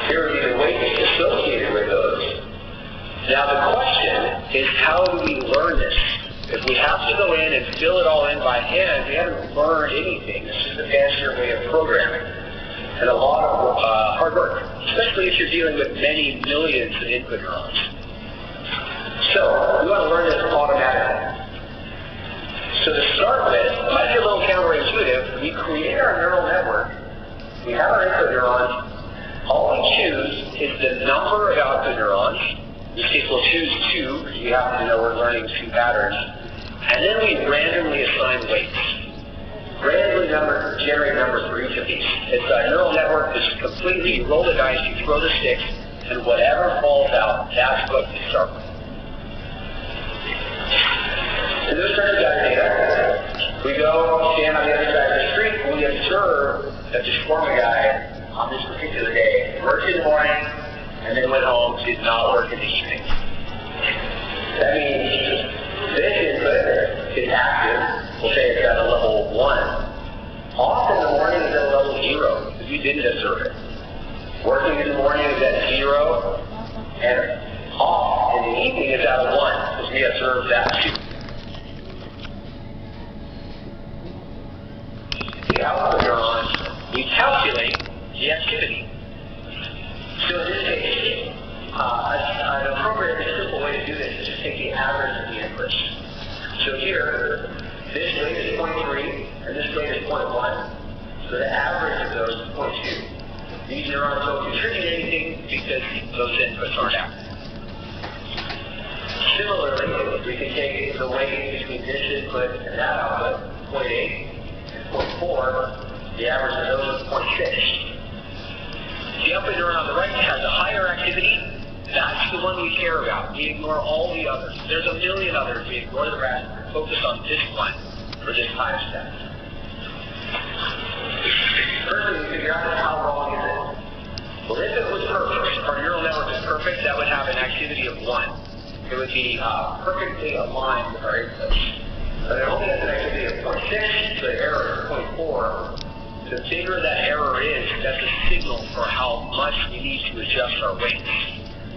Here would be the weights associated with those. Now the question is, how do we learn this? If we have to go in and fill it all in by hand, we haven't learned anything. It's just a fancier way of programming. And a lot of hard work, especially if you're dealing with many millions of input neurons. So, we want to learn this automatically. So to start with, it might be a little counterintuitive. We create our neural network. We have our input neurons. All we choose is the number of output neurons. In this case, we'll choose 2, because we happen to know we're learning 2 patterns. And then we randomly assign weights. Randomly generate numbers for each of these. It's a neural network that's completely, you roll the dice, you throw the sticks, and whatever falls out, that's what we start with. So those are the data. We go stand on the other side of the street, and we observe that the shawarma guy on this particular day worked in the morning, and then went home, did not work in the evening. That means this input is active. We'll say it's at a level 1. Off in the morning is at a level 0, because we didn't observe it. Working in the morning is at 0, and off in the evening is at a 1, because we observed that too. The output neurons, we calculate the activity. So in this case, an appropriate simple way to do this is just take the average of the inputs. So here, this weight is 0.3, and this weight is 0.1. So the average of those is 0.2. These neurons don't contribute anything because those inputs aren't active. Similarly, we can take the weight between this input and that output, 0.8 and 0.4. The average of those is 0.6. The output neuron on the right has a higher activity. That's the one we care about. We ignore all the others. There's a million others. We ignore the rest and focus on this one for this time step. First, we figure out how wrong is it. Well, if it was perfect, if our neural network is perfect, that would have an activity of 1. It would be perfectly aligned with our inputs. But it only has an activity of 0.6, so the error is 0.4. The bigger that error is, that's a signal for how much we need to adjust our weights.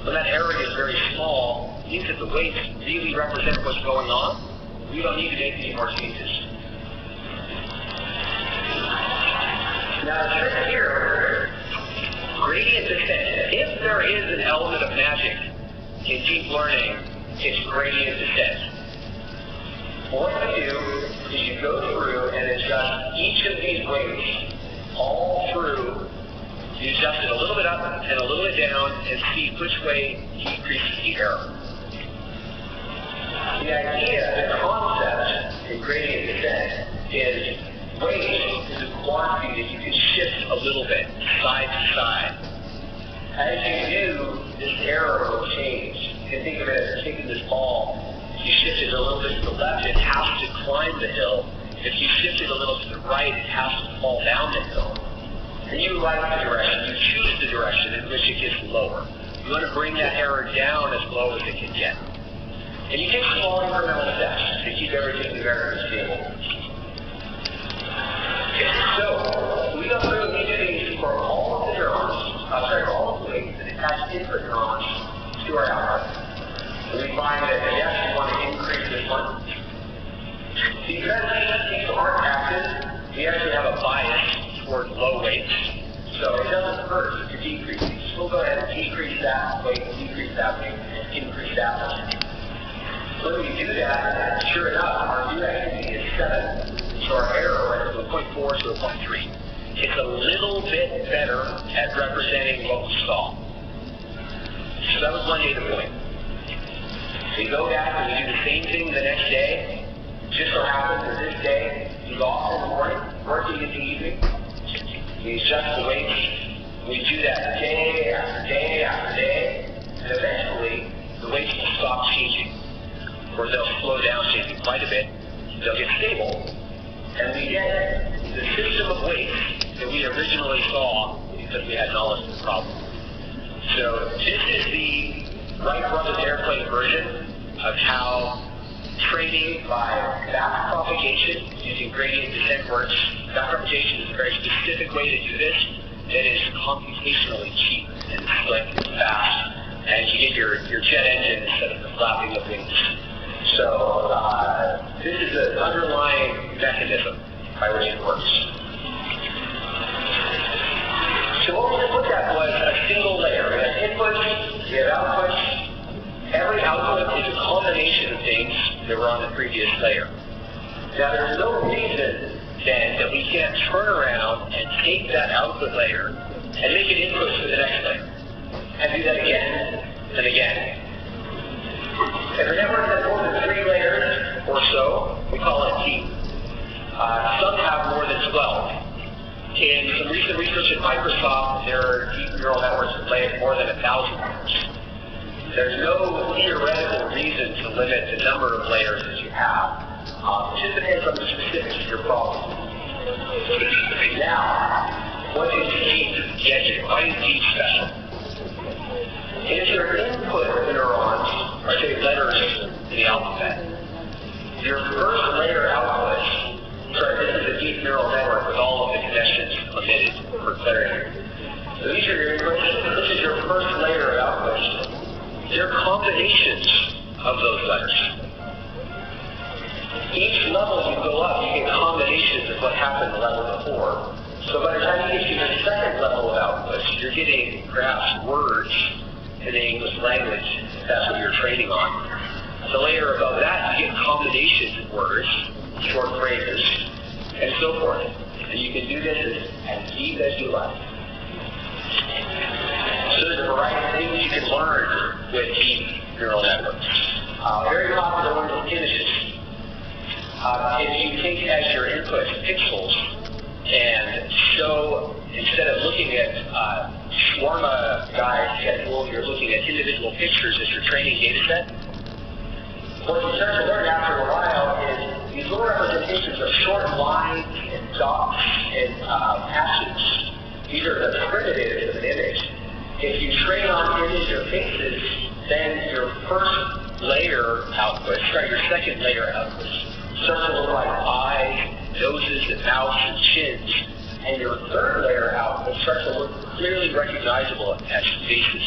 When that error is very small, it means that the weights really represent what's going on. We don't need to make any more changes. Now the trick here, gradient descent. If there is an element of magic in deep learning, it's gradient descent. What you do is you go through and adjust each of these weights all through. You adjust it a little bit up and a little bit down and see which way decreases the error. The idea, the concept in gradient descent is weight is a quantity that you can shift a little bit side to side. As you do, this error will change. You can think of it as taking this ball. If you shift it a little bit to the left, it has to climb the hill. If you shift it a little to the right, it has to fall down the hill. And you like the direction, you choose the direction in which it gets lower. You want to bring that error down as low as it can get. And you take small incremental steps to keep everything very stable. So, we go through each of these for all of the neurons, for all of the weights that attach input neurons to our output. And we find that, yes, we want to increase this one. Because these aren't active, we actually have a bias toward low weights. So it doesn't hurt to decrease these. We'll go ahead and decrease that weight, decrease that weight, and increase that one. When we do that, sure enough, our new activity is 7. So our error went from a 0.4 to a 0.3. It's a little bit better at representing what we saw. So that was one data point. We go back and we do the same thing the next day. Just so happens that this day, he's off in the morning, working in the evening. We adjust the weights. We do that day after day after day. And eventually, the weights will stop changing. Or they'll slow down changing quite a bit. They'll get stable. And we get the system of weights that we originally saw because we had knowledge of the problem. So this is the Wright Brothers airplane version of how training by back propagation using gradient descent works. Back propagation is a very specific way to do this that is computationally cheap. and slick and fast, and you get your jet engine instead of the flapping of wings. So this is the underlying mechanism by which it works. So what we just looked at was a single layer. We have inputs, we have outputs. Every output is a combination of things that were on the previous layer. Now there's no reason then that we can't turn around and take that output layer and make it input to the next layer. And do that again and again. If a network has more than 3 layers or so, we call it deep. Some have more than 12. In some recent research at Microsoft, there are deep neural networks that lay more than 1,000 layers. There's no theoretical reason to limit the number of layers that you have. It just depends on the specifics of your problem. Now, what is deep gadget? Why is deep special? If your input neurons are, say, letters in the alphabet, your first layer output, this is a deep neural network with all of the connections omitted for clarity. So these are your inputs. This is your first layer of outputs. They're combinations of those letters. Each level you go up, you get combinations of what happened the level before. So by the time you get to the second level of outputs, you're getting perhaps words in the English language, if that's what you're training on. The layer above that, you get combinations of words, short phrases, and so forth. And you can do this as deep as you like. So there's a variety of things you can learn with deep neural networks. Very popular one is images. If you take as your input pixels and show, instead of looking at shawarma guide schedule, you're looking at individual pictures as your training data set. What you start to learn after a while is these little representations of short lines and dots and hashes. These are the primitives of an image. If you train on image or faces, then your first layer output, your second layer output, starts to look like eyes, noses, and mouths, and chins. And your third layer output starts to look clearly recognizable as faces.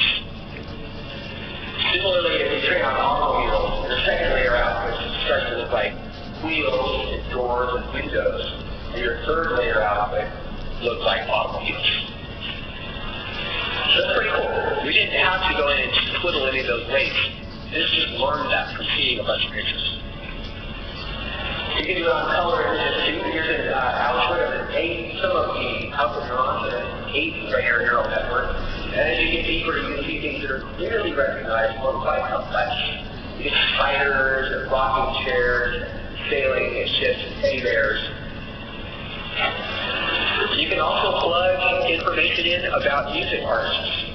Similarly, if you train on automobiles, your second layer output starts to look like wheels and doors and windows. And your third layer output looks like automobiles. So that's pretty cool. We didn't have to go in and twiddle any of those weights. This just learned that from seeing a bunch of pictures. You can do it on color images too. Here's an output of some of the output neurons of an 8-layer neural network. And as you get deeper, you can see things that are clearly recognizable, quite complex. You get spiders, and rocking chairs, sailing and ships, and teddy bears. You can also plug information in about music artists.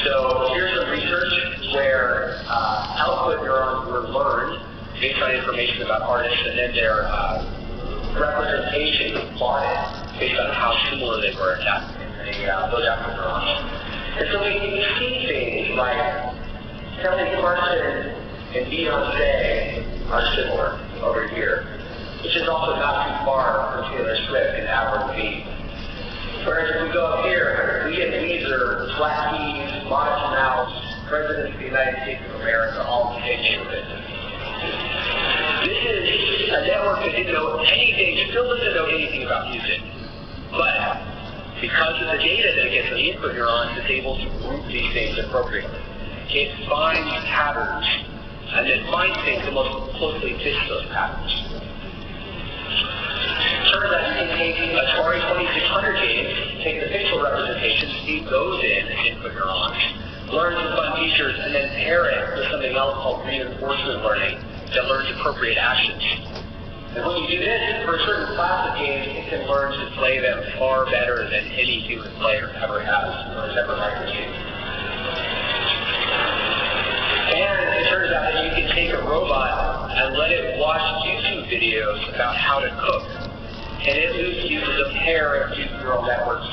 So here's some research where output neurons were learned based on information about artists, and then their representation was plotted based on how similar they were in those output neurons. And so we see things like Kelly Clarkson and Beyonce are similar over here, which is also not too far from Taylor Swift and Avril Lavigne. Whereas if we go up here, we get Weezer, Black Keys, Modest Mouse, President of the United States of America, all in the same neighborhood. This is a network that didn't know anything, still doesn't know anything about music. But because of the data that it gets from the input neurons, it's able to group these things appropriately. It finds patterns, and then finds things that most closely fit those patterns. Turns out you can take Atari 2600 games, take the pixel representations, feed those in as input neurons, learn some fun features, and then pair it with something else called reinforcement learning that learns appropriate actions. And when you do this, for a certain class of games, it can learn to play them far better than any human player ever has or has ever had to do. And it turns out that you can take a robot and let it watch YouTube videos about how to cook. And it uses a pair of deep neural networks,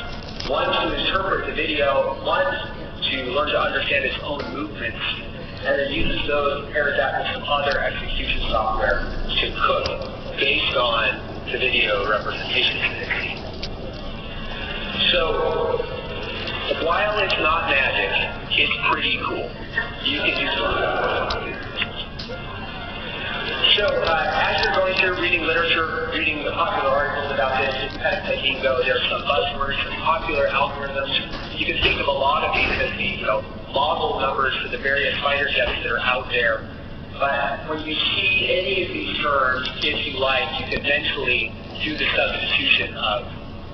one to interpret the video, one to learn to understand its own movements, and then uses those, pairs that with some other execution software to cook based on the video representations that it sees. So, the while it's not magic, it's pretty cool. You can do something. So, as you're going through reading literature, reading the popular articles about this, you kind of taking there's some buzzwords, some popular algorithms. You can think of a lot of these as the model numbers for the various fighter jets that are out there. But when you see any of these terms, if you like, you can mentally do the substitution of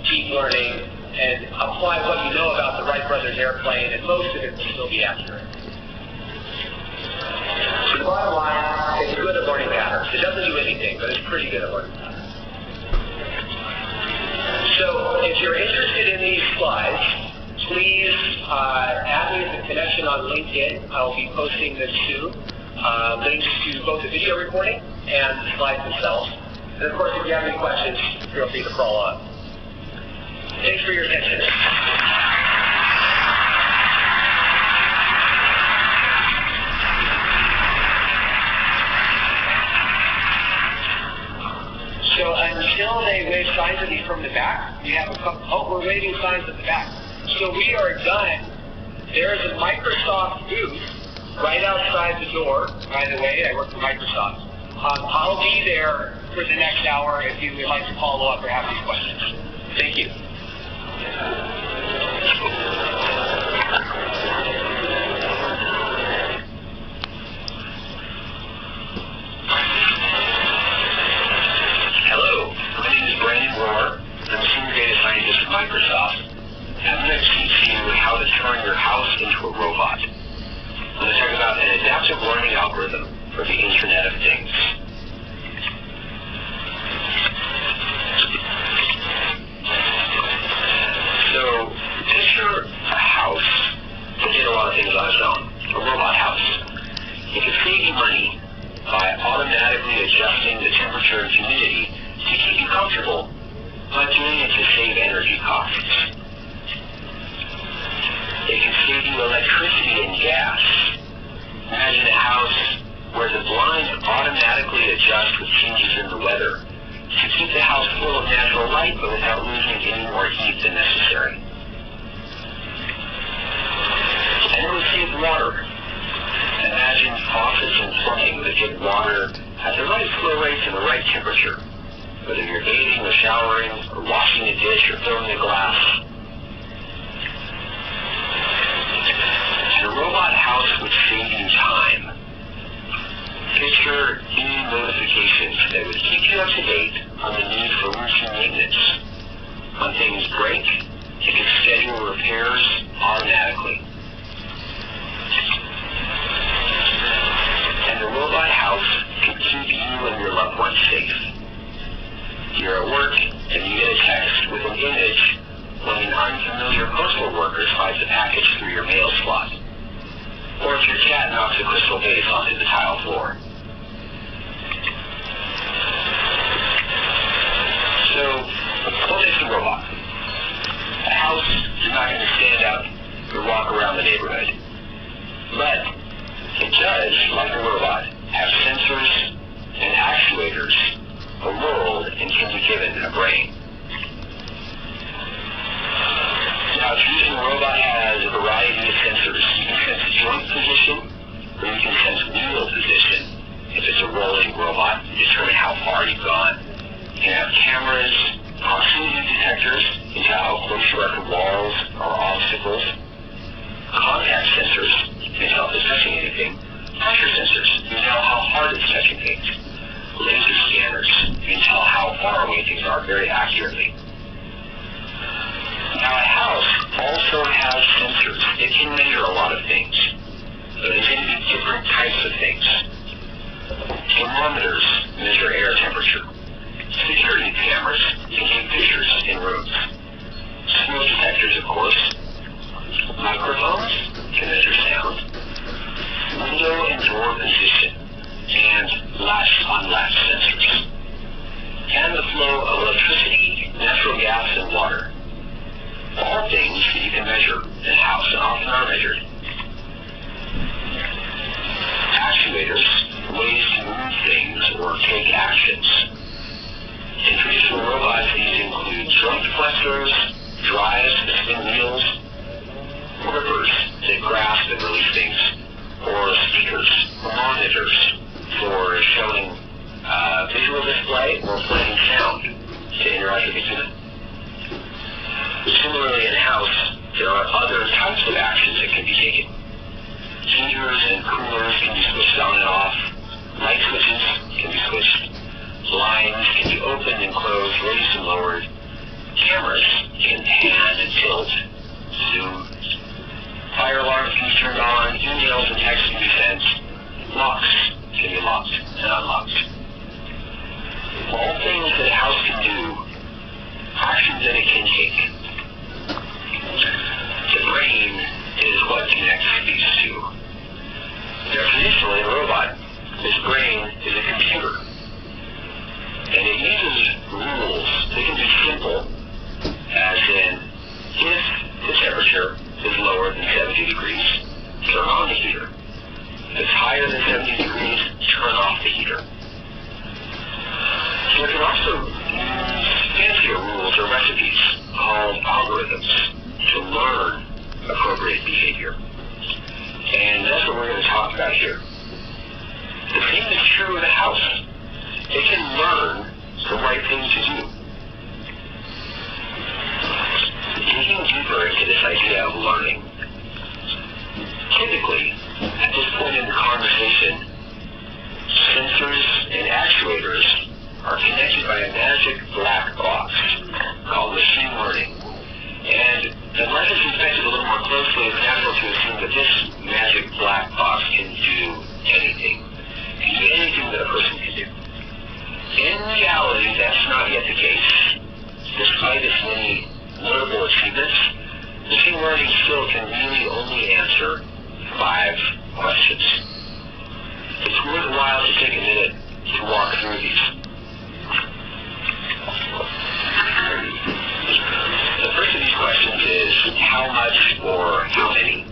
deep learning and apply what you know about the Wright brothers airplane, and most of it will still be accurate. So the bottom line, it's good at learning patterns. It doesn't do anything, but it's pretty good at learning patterns. So if you're interested in these slides, please add me as a connection on LinkedIn. I'll be posting this soon. Links to both the video recording and the slides themselves. And of course, if you have any questions, feel free to crawl on. Thanks for your attention. So until they wave signs at me from the back, we have a couple, we're waving signs at the back. So we are done. There's a Microsoft booth right outside the door. By the way, I work for Microsoft. I'll be there for the next hour if you would like to follow up or have any questions. Thank you. Hello, my name is Brandon Rohr. I'm a senior data scientist at Microsoft. And I'm going to teach you how to turn your house into a robot. I'm going to talk about an adaptive learning algorithm for the Internet of Things. So, picture a house that did a lot of things on its own, a robot house. It can save you money by automatically adjusting the temperature and humidity to keep you comfortable, but doing it to save energy costs. It can save you electricity and gas. Imagine a house where the blinds automatically adjust with changes in the weather to keep the house full of natural light but without losing any more heat than necessary. And it would save water. Imagine faucets and plumbing that get water at the right flow rates and the right temperature, whether you're bathing or showering or washing a dish or filling a glass. And a robot house would save you time. Picture new notifications that would keep you up to date on the need for routine maintenance. When things break, it can schedule repairs automatically. And the robot house can keep you and your loved ones safe. You're at work and you get a text with an image when an unfamiliar postal worker slides a package through your mail slot. Or if your cat knocks a crystal vase onto the tile floor. So, what is a robot? A house is not going to stand up or walk around the neighborhood. But it does, like a robot, have sensors and actuators, a world, and can be given a brain. Now, choosing a robot has a variety of sensors. You can sense joint position, or you can sense wheel position. If it's a rolling robot, you determine how far you've gone. You can have cameras, proximity detectors, to tell how close you are to walls or obstacles. Contact sensors can tell if it's touching anything. Pressure sensors can tell how hard it's touching things. Laser scanners can tell how far away things are very accurately. Now, a house also has sensors. It can measure a lot of things, but it can be different types of things. Thermometers measure air temperature. Security cameras can take pictures in rooms. Smoke detectors, of course. Microphones can measure sound. Window and door position, and latch-unlatch sensors. And the flow of electricity, natural gas, and water. All things that you can measure in a house and often are measured. Actuators, ways to move things or take actions. In traditional robots, these include joint flexors, drives that spin wheels, speakers, monitors for showing visual display or playing sound to interact with the human. Similarly, in a house, there are other types of actions that can be taken. Heaters and coolers can be switched on and off. Light switches can be switched. Blinds can be opened and closed, raised and lowered. Cameras can pan and tilt, zoom. Fire alarms can be turned on. Emails and texts can be sent. Locks can be locked and unlocked. All things that a house can do, actions that it can take. The brain is what connects these two. Definitionally, a robot, this brain is a computer. And it uses rules that can be simple, as in, if the temperature is lower than 70 degrees, turn on the heater. If it's higher than 70 degrees, turn off the heater. So it can also use fancier rules or recipes called algorithms to learn appropriate behavior. And that's what we're going to talk about here. The same is true in a house. It can learn the right thing to do. Digging deeper into this idea of learning, typically, at this point in the conversation, sensors and actuators are connected by a magic black box called machine learning. And unless it's inspected a little more closely, it's natural to assume that this magic black box can do anything. It can do anything that a person can do. In reality, that's not yet the case. Despite its many notable achievements, machine learning still can really only answer 5 questions. It's worthwhile to take a minute to walk through these. The first of these questions is how much or how many.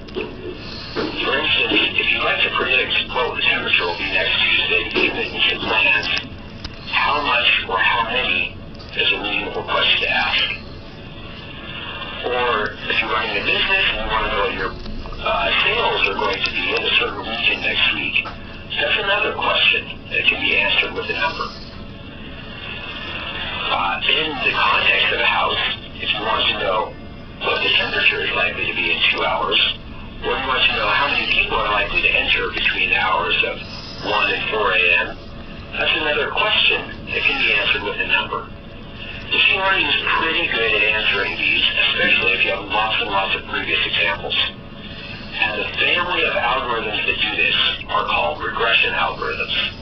For instance, if you'd like to predict what the temperature will be next Tuesday, you can plan how much or how many is a reasonable question to ask. Or if you're running a business and you want to know what your sales are going to be in a certain region next week, that's another question that can be answered with a number. In the context of a house, if you want to know what the temperature is likely to be in 2 hours, or you want to know how many people are likely to enter between the hours of 1 and 4 a.m., that's another question that can be answered with a number. Machine learning is pretty good at answering these, especially if you have lots and lots of previous examples. And the family of algorithms that do this are called regression algorithms.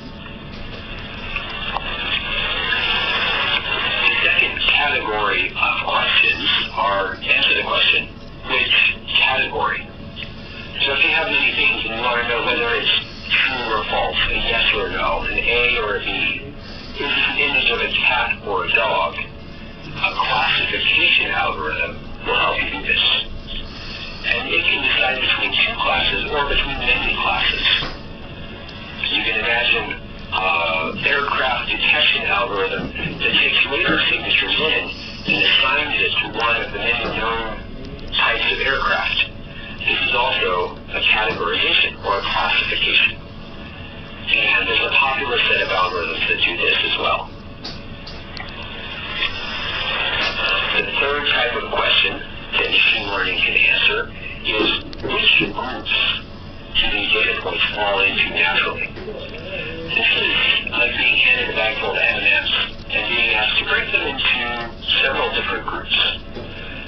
The second category of questions answer the question, which category? So if you have many things and you want to know whether it's true or false, a yes or a no, an A or a B, is this an image of a cat or a dog? A classification algorithm will help you do this. And it can decide between 2 classes or between many classes. You can imagine aircraft detection algorithm that takes radar signatures in and assigns it to one of the many known types of aircraft. This is also a categorization or a classification. And there's a popular set of algorithms that do this as well. The third type of question that machine learning can answer is which groups do these data points fall into naturally? This is like being handed a bag full of M&Ms and being asked to break them into several different groups.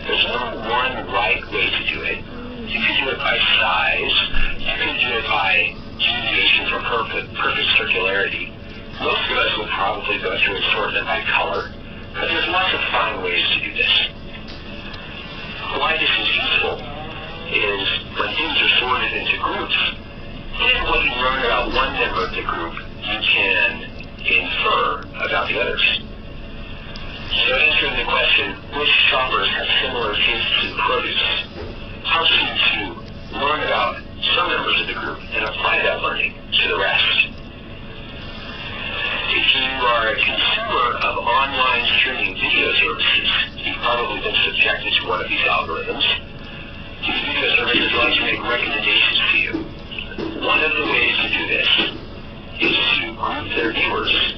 There's no one right way to do it. You can do it by size. You can do it by deviation from perfect circularity. Most of us would probably go through and sort them by color, but there's lots of fine ways to do this. Why this is useful is when things are sorted into groups, then what you learn about one member of the group, you can infer about the others. So answering the question, which shoppers have similar tastes in produce, helps you to learn about some members of the group and apply that learning to the rest. If you are a consumer of online streaming video services, you've probably been subjected to one of these algorithms. These video services like to make recommendations to you. One of the ways to dear viewers,